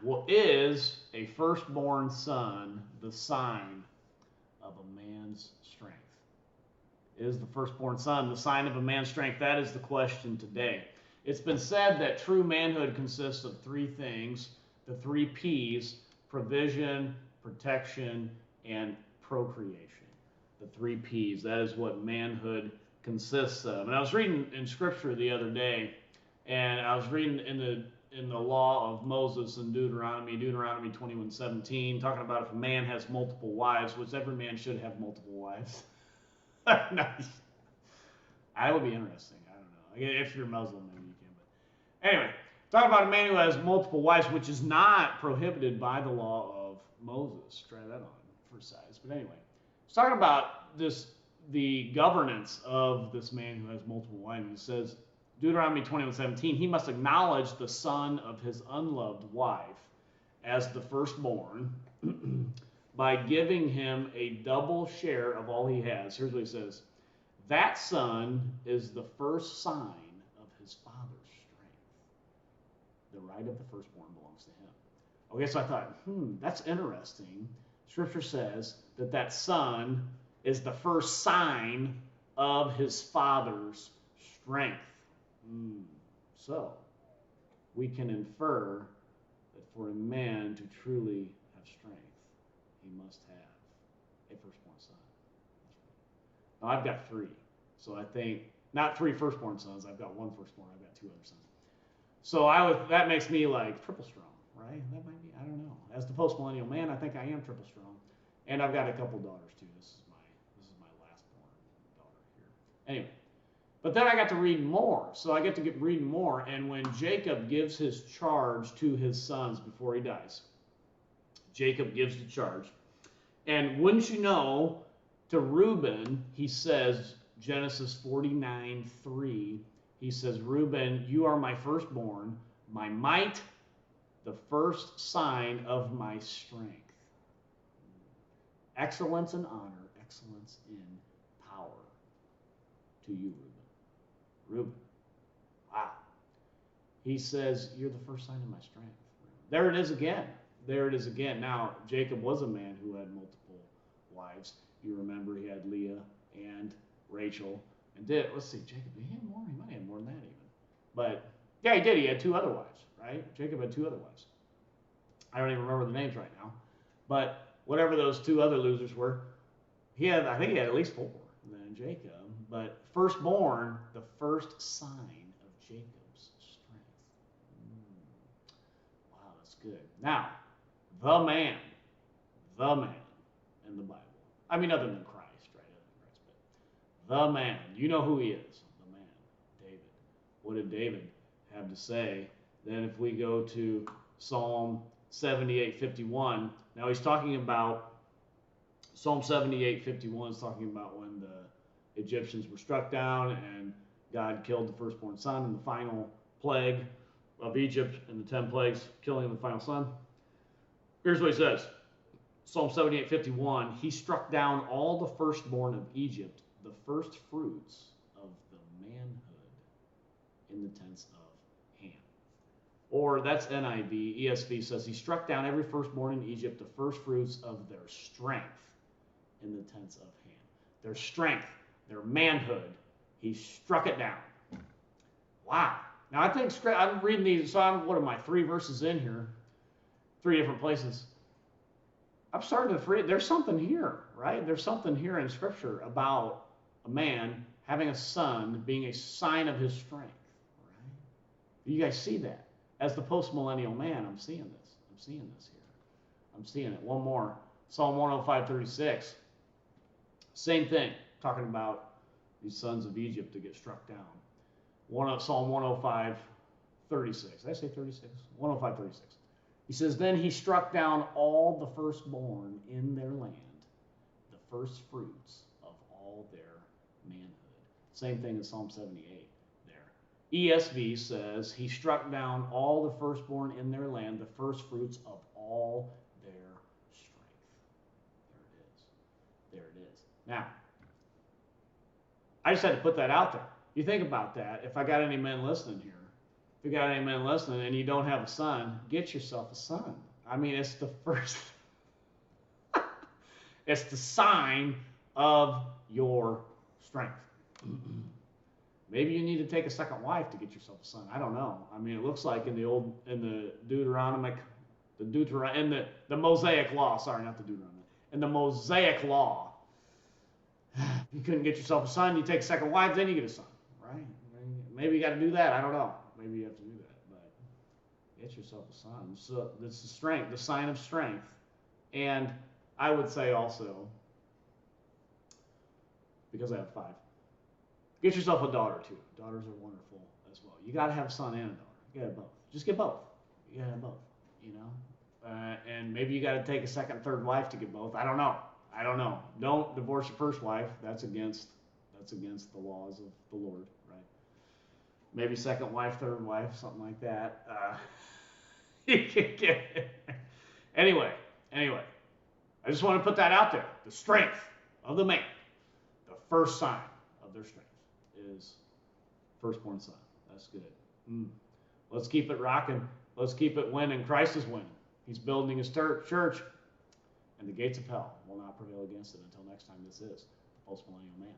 well, is a firstborn son the sign of a man's strength? Is the firstborn son the sign of a man's strength? That is the question today. It's been said that true manhood consists of three things, the three P's: provision, protection, and procreation. The three P's. That is what manhood consists of. And I was reading in Scripture the other day, and I was reading in the law of Moses in Deuteronomy 21:17, talking about if a man has multiple wives, which every man should have multiple wives. Nice. That would be interesting. I don't know. If you're Muslim, maybe you can. But anyway, talking about a man who has multiple wives, which is not prohibited by the law of Moses. Try that on for size. But anyway, it's talking about the governance of this man who has multiple wives. It says, Deuteronomy 21:17, he must acknowledge the son of his unloved wife as the firstborn by giving him a double share of all he has. Here's what he says. That son is the first sign of his father's strength. The right of the firstborn belongs to him. Okay, so I thought, that's interesting. Scripture says that son is the first sign of his father's strength. So, we can infer that for a man to truly have strength, he must have a firstborn son. Now, I've got three. So I think, not three firstborn sons, I've got one firstborn, I've got two other sons. So that makes me like triple strong, right? That might be, I don't know. As the postmillennial man, I think I am triple strong. And I've got a couple daughters too. This is my last born daughter here. Anyway. But then I got to read more. So I get to read more. And when Jacob gives his charge to his sons before he dies, Jacob gives the charge. And wouldn't you know, to Reuben, he says, Genesis 49:3, he says, Reuben, you are my firstborn, my might, the first sign of my strength. Excellence and honor, excellence in power to you, Reuben. Wow. He says, you're the first sign of my strength. There it is again. There it is again. Now, Jacob was a man who had multiple wives. You remember he had Leah and Rachel. And let's see, Jacob, did he have more? He might have had more than that even. But, yeah, he did. He had two other wives, right? Jacob had two other wives. I don't even remember the names right now. But whatever those two other losers were, I think he had at least four than Jacob. But firstborn, the first sign of Jacob's strength. Wow, that's good. Now, the man in the Bible. I mean, other than Christ, right? Other than Christ, but the man. You know who he is. The man, David. What did David have to say? Then if we go to Psalm 78:51, now he's talking about, Psalm 78:51 is talking about when the Egyptians were struck down and God killed the firstborn son in the final plague of Egypt and the 10 plagues, killing the final son. Here's what he says. Psalm 78:51, he struck down all the firstborn of Egypt, the first fruits of the manhood in the tents of Ham. Or that's NIV. ESV says he struck down every firstborn in Egypt, the first fruits of their strength in the tents of Ham. Their strength, their manhood, he struck it down. Wow. Now I think I'm reading these, so what am I, 3 verses in here, 3 different places. I'm starting to read, there's something here, right? There's something here in Scripture about a man having a son being a sign of his strength, right? You guys see that? As the postmillennial man, I'm seeing this. I'm seeing this here. I'm seeing it. One more. Psalm 105:36. Same thing. Talking about these sons of Egypt to get struck down. Psalm 105:36. Did I say 36? 105:36. He says, then he struck down all the firstborn in their land, the first fruits of all their manhood. Same thing in Psalm 78 there. ESV says, he struck down all the firstborn in their land, the first fruits of all their strength. There it is. There it is. Now, I just had to put that out there. You think about that. If I got any men listening here, you got any men listening and you don't have a son, get yourself a son. I mean, it's the first, it's the sign of your strength. Maybe you need to take a second wife to get yourself a son. I don't know. I mean, it looks like in the Deuteronomy, the Mosaic law. Sorry, not the Deuteronomy. In the Mosaic law, you couldn't get yourself a son. You take a second wife, then you get a son, right? Maybe you got to do that. I don't know. Maybe you have to do that, but get yourself a son. So that's the strength, the sign of strength. And I would say also, because I have 5, get yourself a daughter too. Daughters are wonderful as well. You got to have a son and a daughter. You got to have both. Just get both. You got to have both. You know, and maybe you got to take a second, third wife to get both. I don't know. Don't divorce your first wife. That's against the laws of the Lord, right? Maybe second wife, third wife, something like that. You can get it. Anyway, I just want to put that out there. The strength of the man, the first sign of their strength is firstborn son. That's good. Let's keep it rocking. Let's keep it winning. Christ is winning. He's building his church, and the gates of hell will not prevail against it. Until next time, this is the Postmillennial Man.